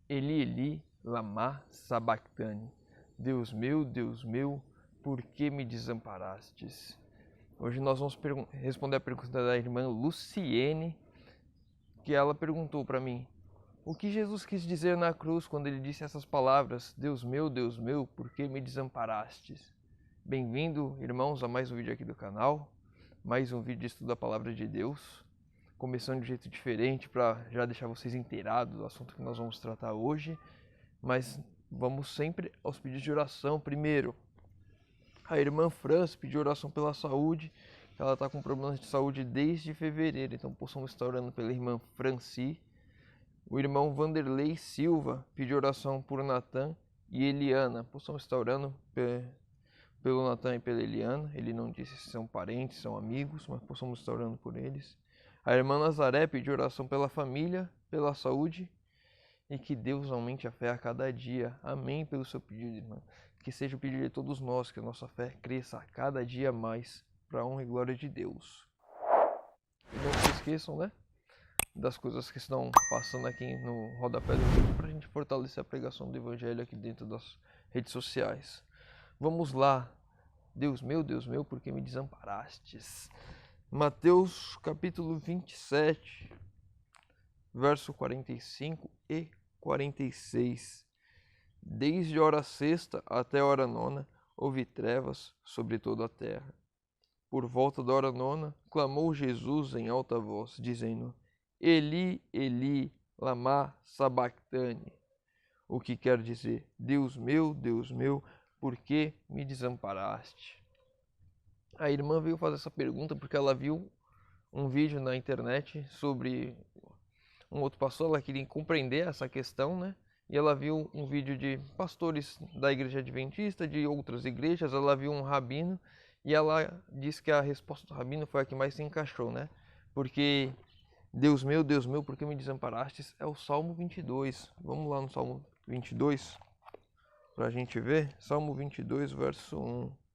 Eli, Eli, lama sabachthani. Deus meu, por que me desamparastes? Hoje nós vamos responder a pergunta da irmã Luciene, que ela perguntou para mim: o que Jesus quis dizer na cruz quando ele disse essas palavras: Deus meu, por que me desamparastes? Bem-vindo, irmãos, a mais um vídeo aqui do canal, mais um vídeo de estudo da Palavra de Deus, começando de um jeito diferente para já deixar vocês inteirados do assunto que nós vamos tratar hoje, mas vamos sempre aos pedidos de oração. Primeiro, a irmã França pediu oração pela saúde, ela está com problemas de saúde desde fevereiro, então possamos estar orando pela irmã Franci. O irmão Vanderlei Silva pediu oração por Natan e Eliana, possamos estar orando pelo Natan e pela Eliana. Ele não disse se são parentes, são amigos, mas possamos estar orando por eles. A irmã Nazaré pediu oração pela família, pela saúde e que Deus aumente a fé a cada dia. Amém pelo seu pedido, irmã. Que seja o pedido de todos nós, que a nossa fé cresça a cada dia mais para a honra e glória de Deus. E não se esqueçam, né, das coisas que estão passando aqui no rodapé do vídeo para a gente fortalecer a pregação do Evangelho aqui dentro das redes sociais. Vamos lá. Deus meu, por que me desamparastes? Mateus capítulo 27, verso 45 e 46. Desde a hora sexta até a hora nona, houve trevas sobre toda a terra. Por volta da hora nona, clamou Jesus em alta voz, dizendo: Eli, Eli, lama sabachthani. O que quer dizer: Deus meu, por que me desamparaste? A irmã veio fazer essa pergunta porque ela viu um vídeo na internet sobre um outro pastor, ela queria compreender essa questão, né? E ela viu um vídeo de pastores da igreja adventista, de outras igrejas, ela viu um rabino e ela disse que a resposta do rabino foi a que mais se encaixou, né? Porque Deus meu, por que me desamparastes? É o Salmo 22. Vamos lá no Salmo 22 para a gente ver. Salmo 22, verso 1.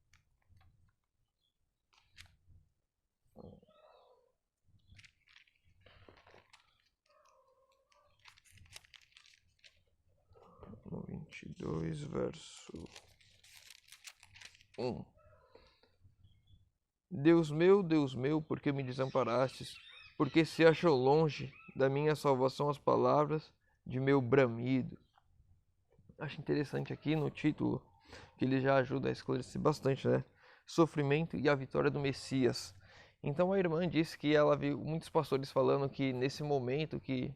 No 22, verso 1. Deus meu, por que me desamparastes? Porque se achou longe da minha salvação as palavras de meu bramido. Acho interessante aqui no título, que ele já ajuda a esclarecer bastante, né? Sofrimento e a vitória do Messias. Então a irmã disse que ela viu muitos pastores falando que nesse momento que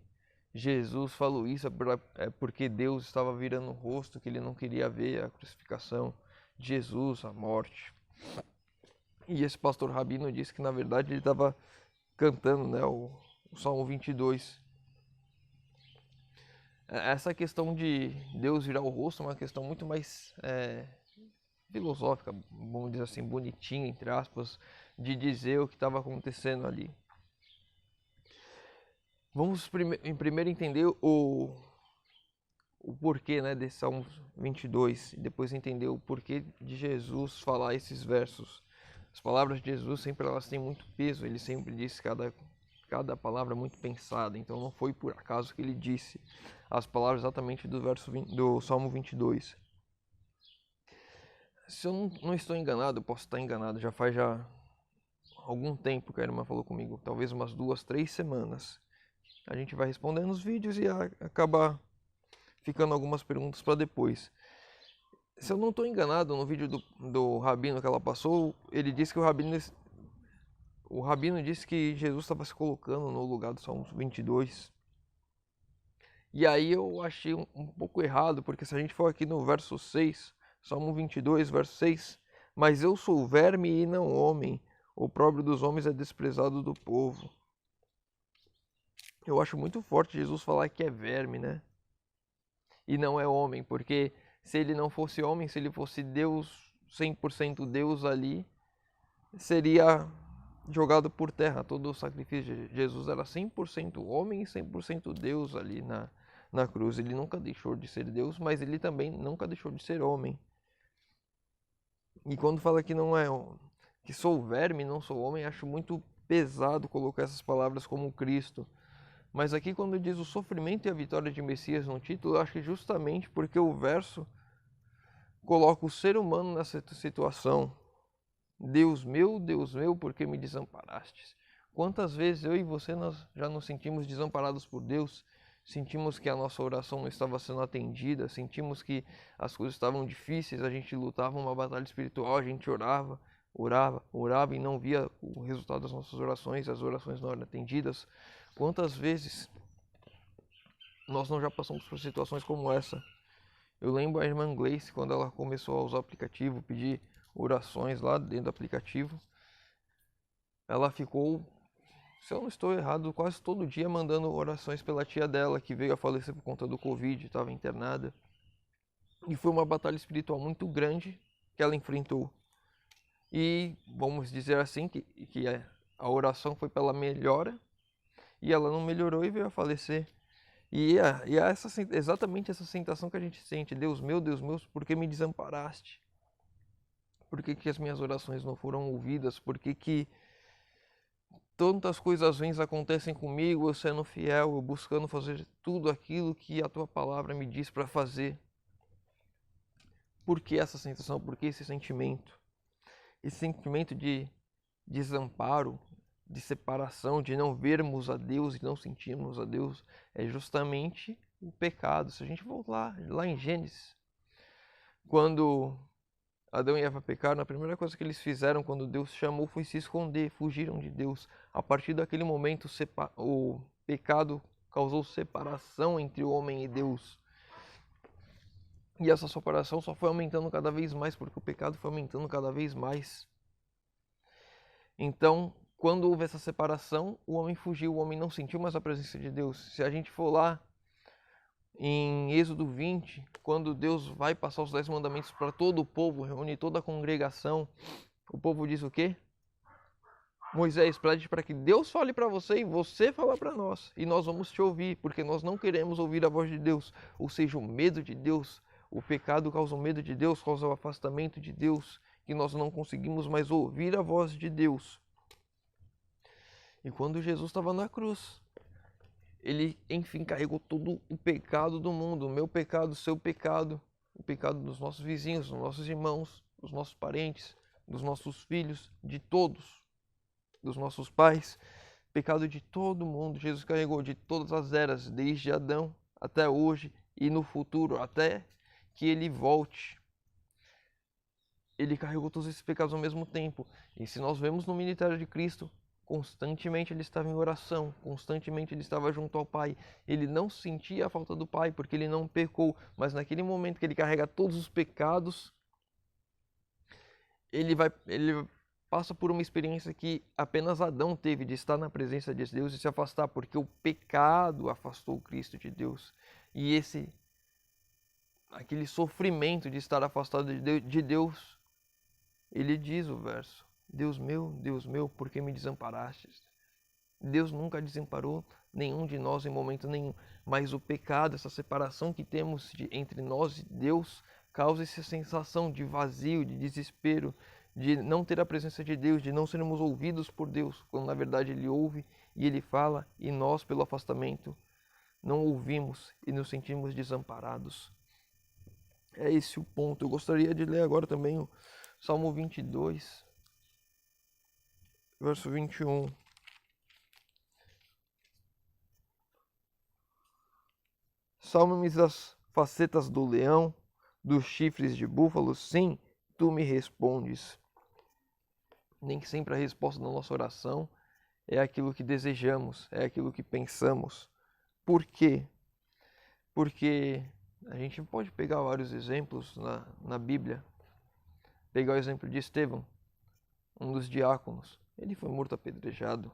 Jesus falou isso é porque Deus estava virando o rosto, que ele não queria ver a crucificação de Jesus, a morte. E esse pastor rabino disse que na verdade ele estava cantando, né, o Salmo 22. Essa questão de Deus virar o rosto é uma questão muito mais filosófica, vamos dizer assim, bonitinha, entre aspas, de dizer o que estava acontecendo ali. Vamos primeiro entender o porquê, né, desse Salmo 22 e depois entender o porquê de Jesus falar esses versos. As palavras de Jesus sempre elas têm muito peso, ele sempre disse cada palavra muito pensada, então não foi por acaso que ele disse as palavras exatamente do Salmo 22. Se eu não estou enganado, eu posso estar enganado, já faz algum tempo que a irmã falou comigo, talvez umas 2, 3 semanas. A gente vai respondendo os vídeos e acabar ficando algumas perguntas para depois. Se eu não estou enganado, no vídeo do rabino que ela passou, ele disse que o rabino disse que Jesus estava se colocando no lugar do Salmo 22. E aí eu achei um pouco errado, porque se a gente for aqui no verso 6, Salmo 22, verso 6, mas eu sou verme e não homem, o opróbrio dos homens é desprezado do povo. Eu acho muito forte Jesus falar que é verme, né? E não é homem, porque se ele não fosse homem, se ele fosse Deus, 100% Deus ali, seria jogado por terra. Todo o sacrifício de Jesus era 100% homem e 100% Deus ali na cruz. Ele nunca deixou de ser Deus, mas ele também nunca deixou de ser homem. E quando fala que não é que sou verme, não sou homem, acho muito pesado colocar essas palavras como Cristo. Mas aqui quando diz o sofrimento e a vitória de Messias no título, eu acho que justamente porque o verso coloca o ser humano nessa situação. Deus meu, por que me desamparastes? Quantas vezes eu e você nós já nos sentimos desamparados por Deus? Sentimos que a nossa oração não estava sendo atendida, sentimos que as coisas estavam difíceis, a gente lutava uma batalha espiritual, a gente orava e não via o resultado das nossas orações, as orações não eram atendidas. Quantas vezes nós não já passamos por situações como essa? Eu lembro a irmã Gleice, quando ela começou a usar o aplicativo, pedir orações lá dentro do aplicativo, ela ficou, se eu não estou errado, quase todo dia mandando orações pela tia dela, que veio a falecer por conta do Covid, estava internada. E foi uma batalha espiritual muito grande que ela enfrentou. E vamos dizer assim, que a oração foi pela melhora, e ela não melhorou e veio a falecer. E é exatamente essa sensação que a gente sente. Deus meu, por que me desamparaste? Por que as minhas orações não foram ouvidas? Por que tantas coisas ruins acontecem comigo, eu sendo fiel, eu buscando fazer tudo aquilo que a tua palavra me diz para fazer? Por que essa sensação? Por que esse sentimento? Esse sentimento de desamparo, de separação, de não vermos a Deus e não sentirmos a Deus, é justamente o pecado. Se a gente voltar lá em Gênesis, quando Adão e Eva pecaram, a primeira coisa que eles fizeram quando Deus chamou foi se esconder, fugiram de Deus. A partir daquele momento, o pecado causou separação entre o homem e Deus. E essa separação só foi aumentando cada vez mais, porque o pecado foi aumentando cada vez mais. Então, quando houve essa separação, o homem fugiu, o homem não sentiu mais a presença de Deus. Se a gente for lá em Êxodo 20, quando Deus vai passar os 10 mandamentos para todo o povo, reúne toda a congregação, o povo diz o quê? Moisés, pede para que Deus fale para você e você falar para nós, e nós vamos te ouvir, porque nós não queremos ouvir a voz de Deus, ou seja, o medo de Deus. O pecado causa o medo de Deus, causa o afastamento de Deus, que nós não conseguimos mais ouvir a voz de Deus. E quando Jesus estava na cruz, ele, enfim, carregou todo o pecado do mundo, o meu pecado, o seu pecado, o pecado dos nossos vizinhos, dos nossos irmãos, dos nossos parentes, dos nossos filhos, de todos, dos nossos pais, pecado de todo mundo. Jesus carregou de todas as eras, desde Adão até hoje e no futuro, até que ele volte. Ele carregou todos esses pecados ao mesmo tempo. E se nós vemos no ministério de Cristo, constantemente ele estava em oração, constantemente ele estava junto ao Pai. Ele não sentia a falta do Pai, porque ele não pecou. Mas naquele momento que ele carrega todos os pecados, ele passa por uma experiência que apenas Adão teve, de estar na presença de Deus e se afastar, porque o pecado afastou Cristo de Deus. E aquele sofrimento de estar afastado de Deus, ele diz o verso: Deus meu, por que me desamparastes? Deus nunca desamparou nenhum de nós em momento nenhum, mas o pecado, essa separação que temos entre nós e Deus, causa essa sensação de vazio, de desespero, de não ter a presença de Deus, de não sermos ouvidos por Deus, quando na verdade Ele ouve e Ele fala, e nós, pelo afastamento, não ouvimos e nos sentimos desamparados. É esse o ponto. Eu gostaria de ler agora também o Salmo 22, verso 21. Salva-me das facetas do leão, dos chifres de búfalo, sim, tu me respondes. Nem que sempre a resposta da nossa oração é aquilo que desejamos, é aquilo que pensamos. Por quê? Porque a gente pode pegar vários exemplos na Bíblia. Pegar o exemplo de Estevão, um dos diáconos. Ele foi morto apedrejado.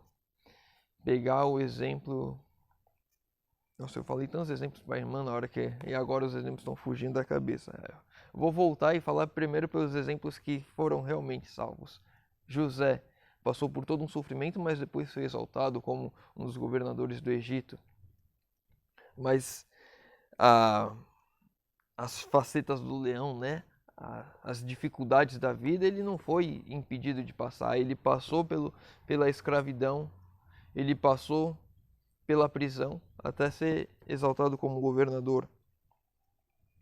Pegar o exemplo... Nossa, eu falei tantos exemplos para a irmã na hora que... E agora os exemplos estão fugindo da cabeça. Vou voltar e falar primeiro pelos exemplos que foram realmente salvos. José passou por todo um sofrimento, mas depois foi exaltado como um dos governadores do Egito. Mas as facetas do leão, né? As dificuldades da vida, ele não foi impedido de passar. Ele passou pela escravidão, ele passou pela prisão até ser exaltado como governador.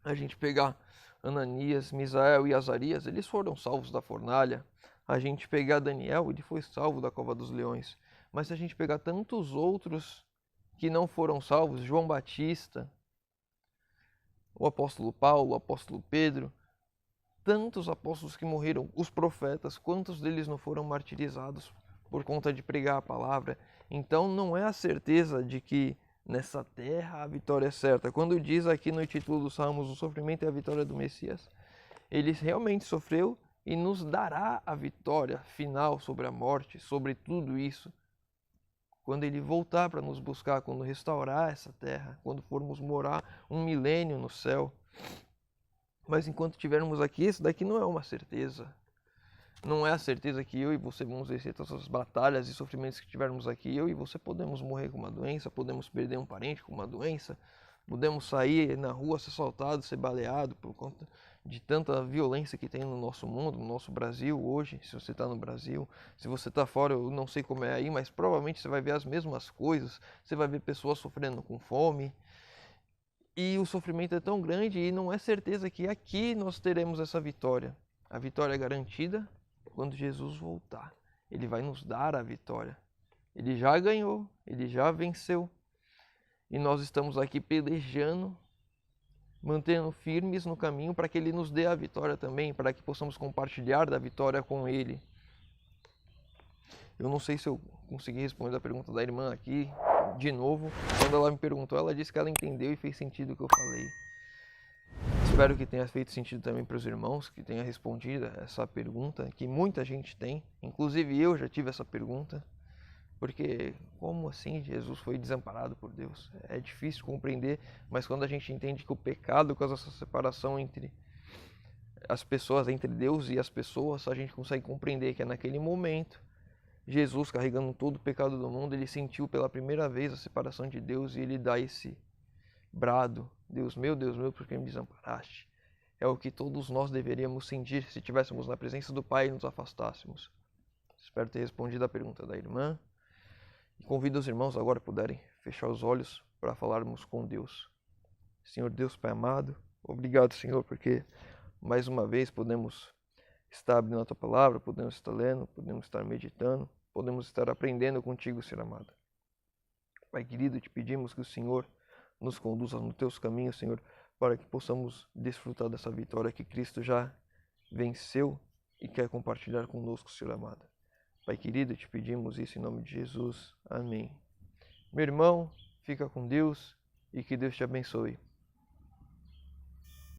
A gente pegar Ananias, Misael e Azarias, eles foram salvos da fornalha. A gente pegar Daniel, ele foi salvo da cova dos leões. Mas se a gente pegar tantos outros que não foram salvos, João Batista, o apóstolo Paulo, o apóstolo Pedro, tantos apóstolos que morreram, os profetas, quantos deles não foram martirizados por conta de pregar a palavra? Então não é a certeza de que nessa terra a vitória é certa. Quando diz aqui no título dos Salmos, o sofrimento é a vitória do Messias, ele realmente sofreu e nos dará a vitória final sobre a morte, sobre tudo isso. Quando ele voltar para nos buscar, quando restaurar essa terra, quando formos morar 1 milênio no céu. Mas enquanto estivermos aqui, isso daqui não é uma certeza. Não é a certeza que eu e você vamos vencer todas as batalhas e sofrimentos que tivermos aqui. Eu e você podemos morrer com uma doença, podemos perder um parente com uma doença, podemos sair na rua, ser assaltado, ser baleado por conta de tanta violência que tem no nosso mundo, no nosso Brasil hoje. Se você está no Brasil, se você está fora, eu não sei como é aí, mas provavelmente você vai ver as mesmas coisas. Você vai ver pessoas sofrendo com fome. E o sofrimento é tão grande e não é certeza que aqui nós teremos essa vitória. A vitória é garantida quando Jesus voltar. Ele vai nos dar a vitória. Ele já ganhou, ele já venceu. E nós estamos aqui pelejando, mantendo firmes no caminho para que ele nos dê a vitória também, para que possamos compartilhar da vitória com ele. Eu não sei se eu consegui responder a pergunta da irmã aqui de novo. Quando ela me perguntou, ela disse que ela entendeu e fez sentido o que eu falei. Espero que tenha feito sentido também para os irmãos, que tenha respondido essa pergunta, que muita gente tem. Inclusive eu já tive essa pergunta. Porque como assim Jesus foi desamparado por Deus? É difícil compreender, mas quando a gente entende que o pecado causa essa separação entre as pessoas, entre Deus e as pessoas, a gente consegue compreender que é naquele momento, Jesus carregando todo o pecado do mundo, ele sentiu pela primeira vez a separação de Deus e ele dá esse brado: Deus meu, por que me desamparaste? É o que todos nós deveríamos sentir se estivéssemos na presença do Pai e nos afastássemos. Espero ter respondido a pergunta da irmã. E convido os irmãos agora puderem fechar os olhos para falarmos com Deus. Senhor Deus Pai amado, obrigado, Senhor, porque mais uma vez podemos estar abrindo a Tua palavra, podemos estar lendo, podemos estar meditando, podemos estar aprendendo contigo, Senhor amado. Pai querido, te pedimos que o Senhor nos conduza nos Teus caminhos, Senhor, para que possamos desfrutar dessa vitória que Cristo já venceu e quer compartilhar conosco, Senhor amado. Pai querido, te pedimos isso em nome de Jesus. Amém. Meu irmão, fica com Deus e que Deus te abençoe.